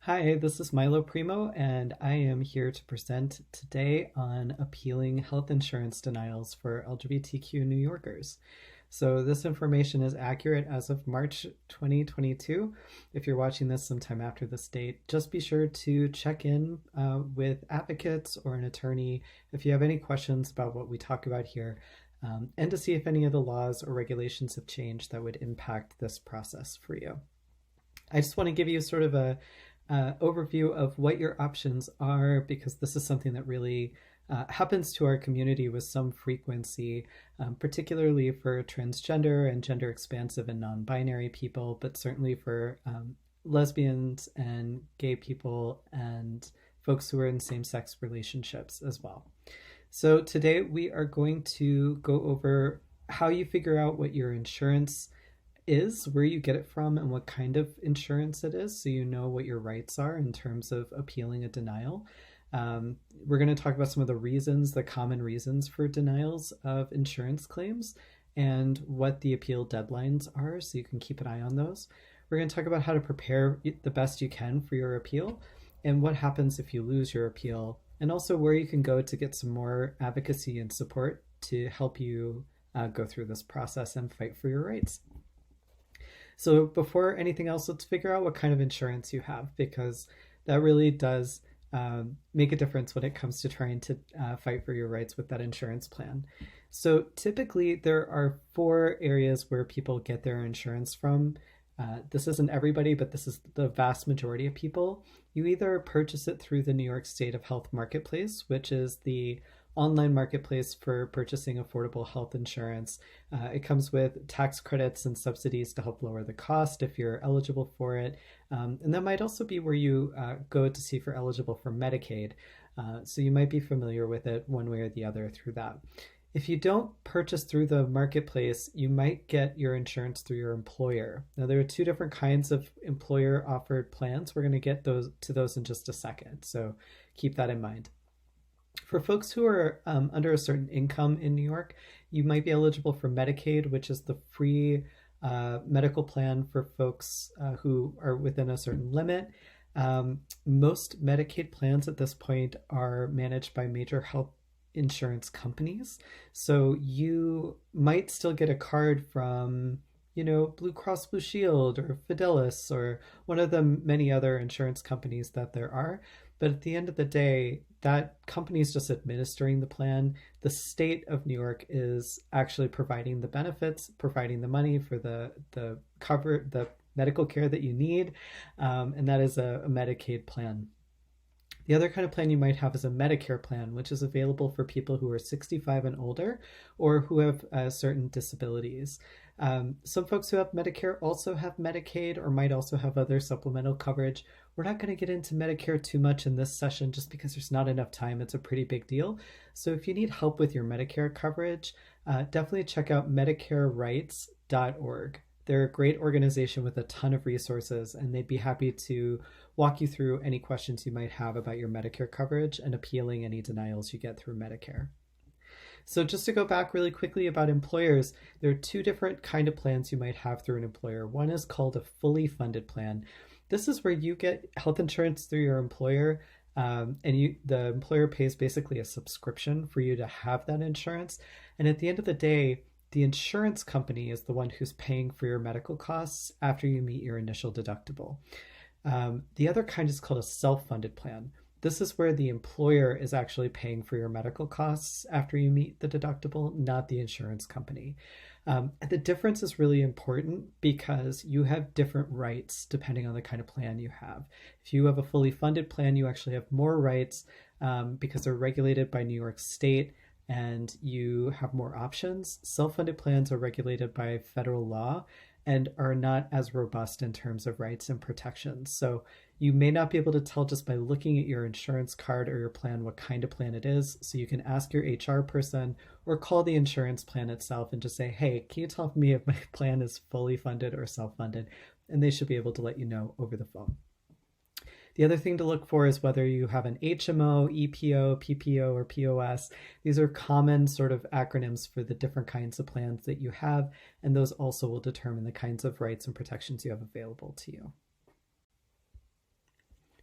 Hi, this is Milo Primo, and I am here to present today on appealing health insurance denials for LGBTQ New Yorkers. So, this information is accurate as of March 2022. If you're watching this sometime after this date, just be sure to check in with advocates or an attorney if you have any questions about what we talk about here, and to see if any of the laws or regulations have changed that would impact this process for you. I just want to give you sort of a overview of what your options are, because this is something that really happens to our community with some frequency, particularly for transgender and gender expansive and non-binary people, but certainly for lesbians and gay people and folks who are in same-sex relationships as well. So today we are going to go over how you figure out what your insurance is, where you get it from, and what kind of insurance it is, so you know what your rights are in terms of appealing a denial. We're going to talk about some of the reasons, the common reasons for denials of insurance claims, and what the appeal deadlines are, so you can keep an eye on those. We're going to talk about how to prepare the best you can for your appeal, and what happens if you lose your appeal, and also where you can go to get some more advocacy and support to help you go through this process and fight for your rights. So before anything else, let's figure out what kind of insurance you have, because that really does make a difference when it comes to trying to fight for your rights with that insurance plan. So typically there are four areas where people get their insurance from. This isn't everybody, but this is the vast majority of people. You either purchase it through the New York State of Health Marketplace, which is the online marketplace for purchasing affordable health insurance. It comes with tax credits and subsidies to help lower the cost if you're eligible for it. And that might also be where you go to see if you're eligible for Medicaid. So you might be familiar with it one way or the other through that. If you don't purchase through the marketplace, you might get your insurance through your employer. Now, there are two different kinds of employer offered plans. We're going to get to those in just a second, so keep that in mind. For folks who are under a certain income in New York, you might be eligible for Medicaid, which is the free medical plan for folks who are within a certain limit. Most Medicaid plans at this point are managed by major health insurance companies. So you might still get a card from, Blue Cross Blue Shield or Fidelis or one of the many other insurance companies that there are. But at the end of the day, that company is just administering the plan. The state of New York is actually providing the benefits, providing the money for the medical care that you need, and that is a Medicaid plan. The other kind of plan you might have is a Medicare plan, which is available for people who are 65 and older or who have certain disabilities. Some folks who have Medicare also have Medicaid or might also have other supplemental coverage. We're not going to get into Medicare too much in this session just because there's not enough time. It's a pretty big deal. So if you need help with your Medicare coverage, definitely check out MedicareRights.org. They're a great organization with a ton of resources, and they'd be happy to walk you through any questions you might have about your Medicare coverage and appealing any denials you get through Medicare. So just to go back really quickly about employers, there are two different kind of plans you might have through an employer. One is called a fully funded plan. This is where you get health insurance through your employer, and the employer pays basically a subscription for you to have that insurance. And at the end of the day, the insurance company is the one who's paying for your medical costs after you meet your initial deductible. The other kind is called a self-funded plan. This is where the employer is actually paying for your medical costs after you meet the deductible, not the insurance company. The difference is really important because you have different rights depending on the kind of plan you have. If you have a fully funded plan, you actually have more rights because they're regulated by New York State and you have more options. Self-funded plans are regulated by federal law and are not as robust in terms of rights and protections. So you may not be able to tell just by looking at your insurance card or your plan what kind of plan it is. So you can ask your HR person or call the insurance plan itself and just say, hey, can you tell me if my plan is fully funded or self-funded? And they should be able to let you know over the phone. The other thing to look for is whether you have an HMO, EPO, PPO, or POS. These are common sort of acronyms for the different kinds of plans that you have, and those also will determine the kinds of rights and protections you have available to you.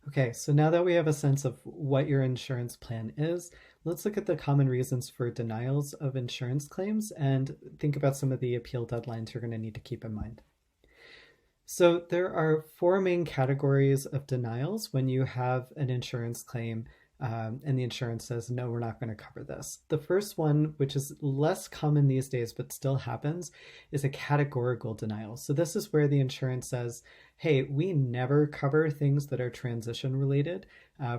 Okay, so now that we have a sense of what your insurance plan is, let's look at the common reasons for denials of insurance claims and think about some of the appeal deadlines you're going to need to keep in mind. So there are four main categories of denials when you have an insurance claim and the insurance says, no, we're not going to cover this. The first one, which is less common these days but still happens, is a categorical denial. So this is where the insurance says, hey, we never cover things that are transition related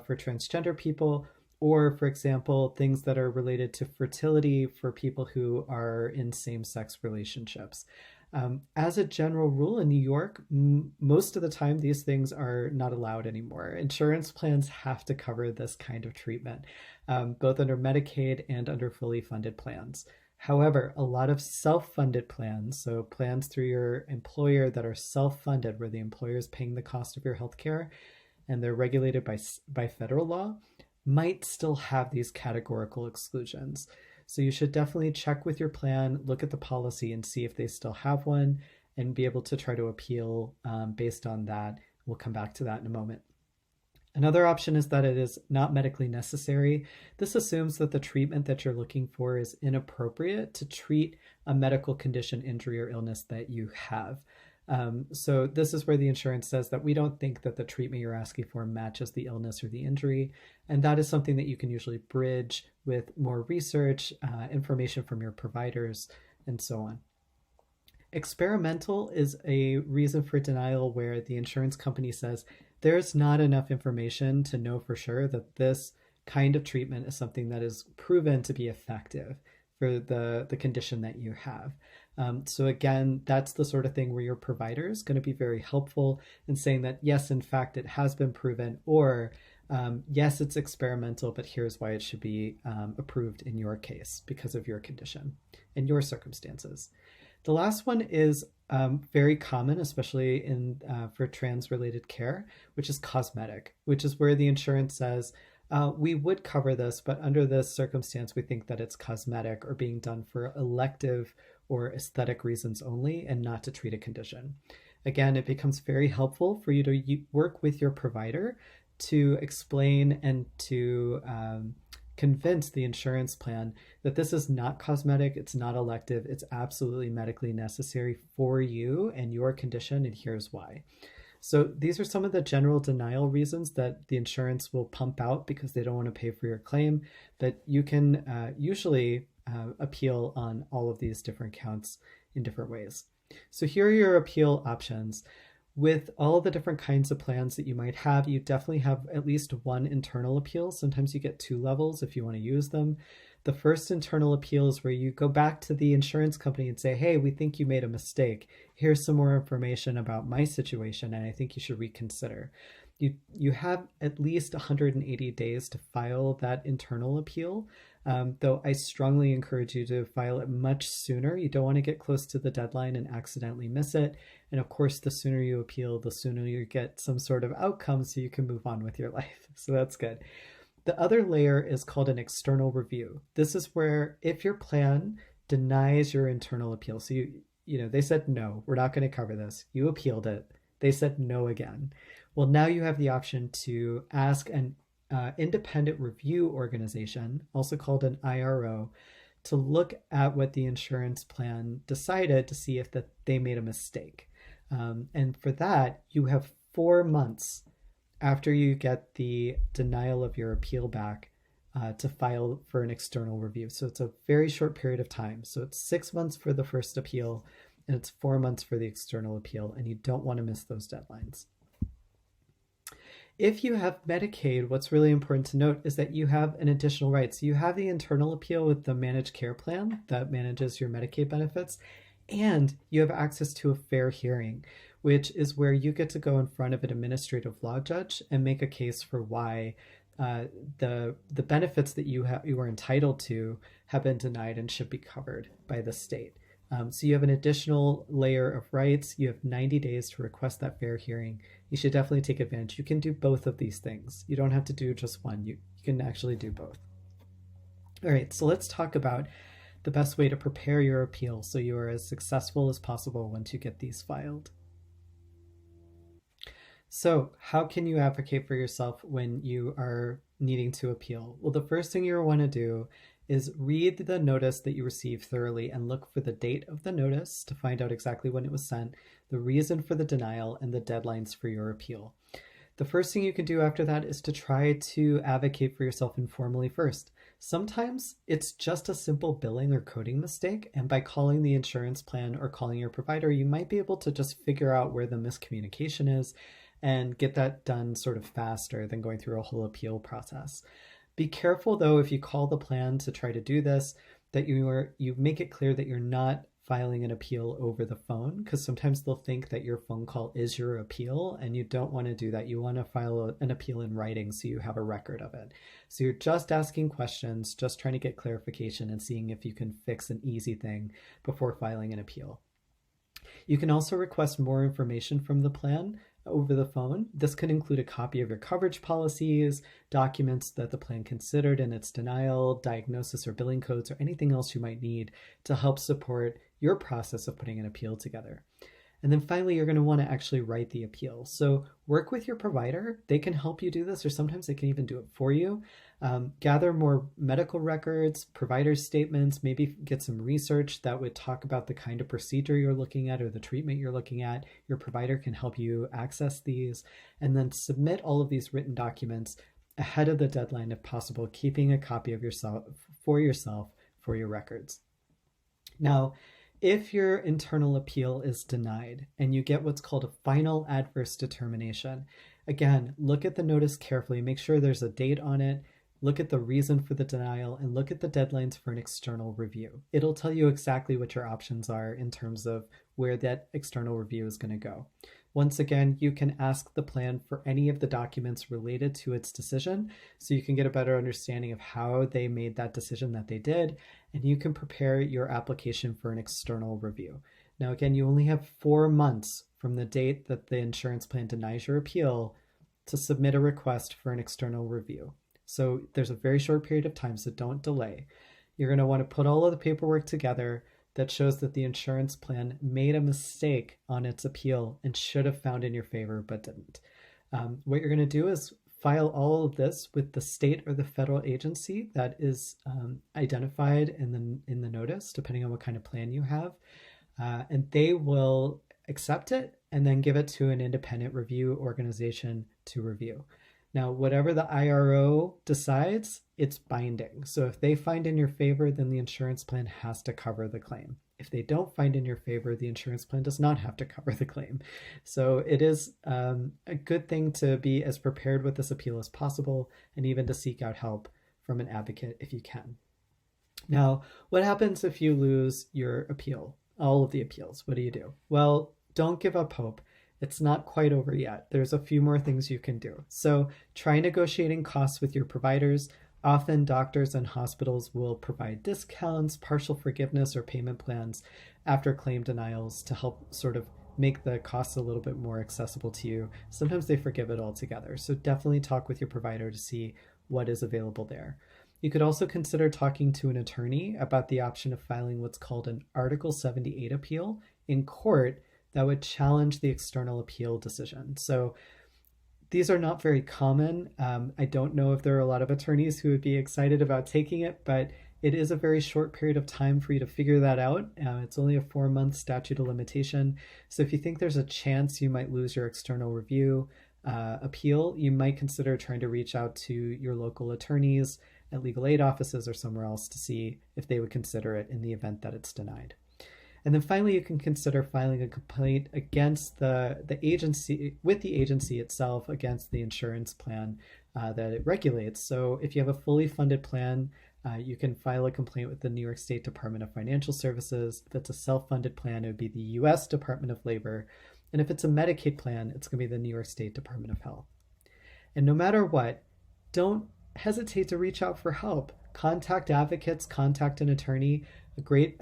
for transgender people, or, for example, things that are related to fertility for people who are in same-sex relationships. As a general rule in New York, most of the time these things are not allowed anymore. Insurance plans have to cover this kind of treatment, both under Medicaid and under fully funded plans. However, a lot of self-funded plans, so plans through your employer that are self-funded, where the employer is paying the cost of your healthcare and they're regulated by federal law, might still have these categorical exclusions. So you should definitely check with your plan, look at the policy and see if they still have one and be able to try to appeal based on that. We'll come back to that in a moment. Another option is that it is not medically necessary. This assumes that the treatment that you're looking for is inappropriate to treat a medical condition, injury, or illness that you have. So this is where the insurance says that we don't think that the treatment you're asking for matches the illness or the injury. And that is something that you can usually bridge with more research, information from your providers, and so on. Experimental is a reason for denial where the insurance company says there's not enough information to know for sure that this kind of treatment is something that is proven to be effective for the condition that you have. So again, that's the sort of thing where your provider is going to be very helpful in saying that, yes, in fact, it has been proven, or yes, it's experimental, but here's why it should be approved in your case because of your condition and your circumstances. The last one is very common, especially for trans-related care, which is cosmetic, which is where the insurance says, we would cover this, but under this circumstance, we think that it's cosmetic or being done for elective or aesthetic reasons only and not to treat a condition. Again, it becomes very helpful for you to work with your provider to explain and to convince the insurance plan that this is not cosmetic, it's not elective, it's absolutely medically necessary for you and your condition, and here's why. So these are some of the general denial reasons that the insurance will pump out because they don't want to pay for your claim, but you can usually appeal on all of these different counts in different ways. So here are your appeal options. With all the different kinds of plans that you might have, you definitely have at least one internal appeal. Sometimes you get two levels if you want to use them. The first internal appeal is where you go back to the insurance company and say, hey, we think you made a mistake. Here's some more information about my situation, and I think you should reconsider. You have at least 180 days to file that internal appeal, though I strongly encourage you to file it much sooner. You don't want to get close to the deadline and accidentally miss it. And of course, the sooner you appeal, the sooner you get some sort of outcome so you can move on with your life. So that's good. The other layer is called an external review. This is where if your plan denies your internal appeal, so they said, no, we're not going to cover this. You appealed it. They said no again. Well, now you have the option to ask an independent review organization, also called an IRO, to look at what the insurance plan decided to see if that they made a mistake. And for that, you have 4 months after you get the denial of your appeal back to file for an external review. So it's a very short period of time. So it's 6 months for the first appeal and it's 4 months for the external appeal, and you don't want to miss those deadlines. If you have Medicaid, what's really important to note is that you have an additional right. So you have the internal appeal with the managed care plan that manages your Medicaid benefits, and you have access to a fair hearing, which is where you get to go in front of an administrative law judge and make a case for why the benefits that you are entitled to have been denied and should be covered by the state. So you have an additional layer of rights. You have 90 days to request that fair hearing. You should definitely take advantage. You can do both of these things. You don't have to do just one. You can actually do both. All right, so let's talk about the best way to prepare your appeal so you are as successful as possible once you get these filed. So, how can you advocate for yourself when you are needing to appeal? Well, the first thing you want to do is read the notice that you received thoroughly and look for the date of the notice to find out exactly when it was sent, the reason for the denial, and the deadlines for your appeal. The first thing you can do after that is to try to advocate for yourself informally first. Sometimes it's just a simple billing or coding mistake, and by calling the insurance plan or calling your provider, you might be able to just figure out where the miscommunication is and get that done sort of faster than going through a whole appeal process. Be careful though, if you call the plan to try to do this, that you make it clear that you're not filing an appeal over the phone, because sometimes they'll think that your phone call is your appeal, and you don't want to do that. You want to file an appeal in writing so you have a record of it. So you're just asking questions, just trying to get clarification and seeing if you can fix an easy thing before filing an appeal. You can also request more information from the plan over the phone. This can include a copy of your coverage policies, documents that the plan considered in its denial, diagnosis or billing codes, or anything else you might need to help support your process of putting an appeal together. And then finally, you're going to want to actually write the appeal. So work with your provider. They can help you do this, or sometimes they can even do it for you. Gather more medical records, provider statements, maybe get some research that would talk about the kind of procedure you're looking at or the treatment you're looking at. Your provider can help you access these, and then submit all of these written documents ahead of the deadline if possible, keeping a copy of yourself for your records. Now, if your internal appeal is denied and you get what's called a final adverse determination, again, look at the notice carefully, make sure there's a date on it, look at the reason for the denial, and look at the deadlines for an external review. It'll tell you exactly what your options are in terms of where that external review is going to go. Once again, you can ask the plan for any of the documents related to its decision so you can get a better understanding of how they made that decision that they did, and you can prepare your application for an external review. Now, again, you only have 4 months from the date that the insurance plan denies your appeal to submit a request for an external review. So there's a very short period of time, so don't delay. You're going to want to put all of the paperwork together that shows that the insurance plan made a mistake on its appeal and should have found in your favor but didn't. What you're going to do is file all of this with the state or the federal agency that is identified in the notice, depending on what kind of plan you have, and they will accept it and then give it to an independent review organization to review. Now, whatever the IRO decides, it's binding. So if they find in your favor, then the insurance plan has to cover the claim. If they don't find in your favor, the insurance plan does not have to cover the claim. So it is a good thing to be as prepared with this appeal as possible, and even to seek out help from an advocate if you can. Now, what happens if you lose your appeal, all of the appeals? What do you do? Well, don't give up hope. It's not quite over yet. There's a few more things you can do. So try negotiating costs with your providers. Often doctors and hospitals will provide discounts, partial forgiveness, or payment plans after claim denials to help sort of make the costs a little bit more accessible to you. Sometimes they forgive it altogether. So definitely talk with your provider to see what is available there. You could also consider talking to an attorney about the option of filing what's called an Article 78 appeal in court that would challenge the external appeal decision. So these are not very common. I don't know if there are a lot of attorneys who would be excited about taking it, but it is a very short period of time for you to figure that out. It's only a 4-month statute of limitation. So if you think there's a chance you might lose your external review appeal, you might consider trying to reach out to your local attorneys at legal aid offices or somewhere else to see if they would consider it in the event that it's denied. And then finally, you can consider filing a complaint against the agency, with the agency itself, against the insurance plan that it regulates. So if you have a fully funded plan, you can file a complaint with the New York State Department of Financial Services. If it's a self-funded plan, it would be the U.S. Department of Labor. And if it's a Medicaid plan, it's going to be the New York State Department of Health. And no matter what, don't hesitate to reach out for help. Contact advocates, contact an attorney. A great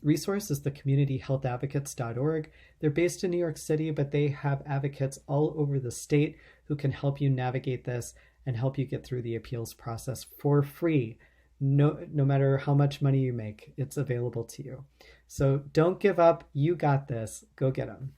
resource is the communityhealthadvocates.org. They're based in New York City, but they have advocates all over the state who can help you navigate this and help you get through the appeals process for free. No matter how much money you make, it's available to you. So don't give up. You got this. Go get them.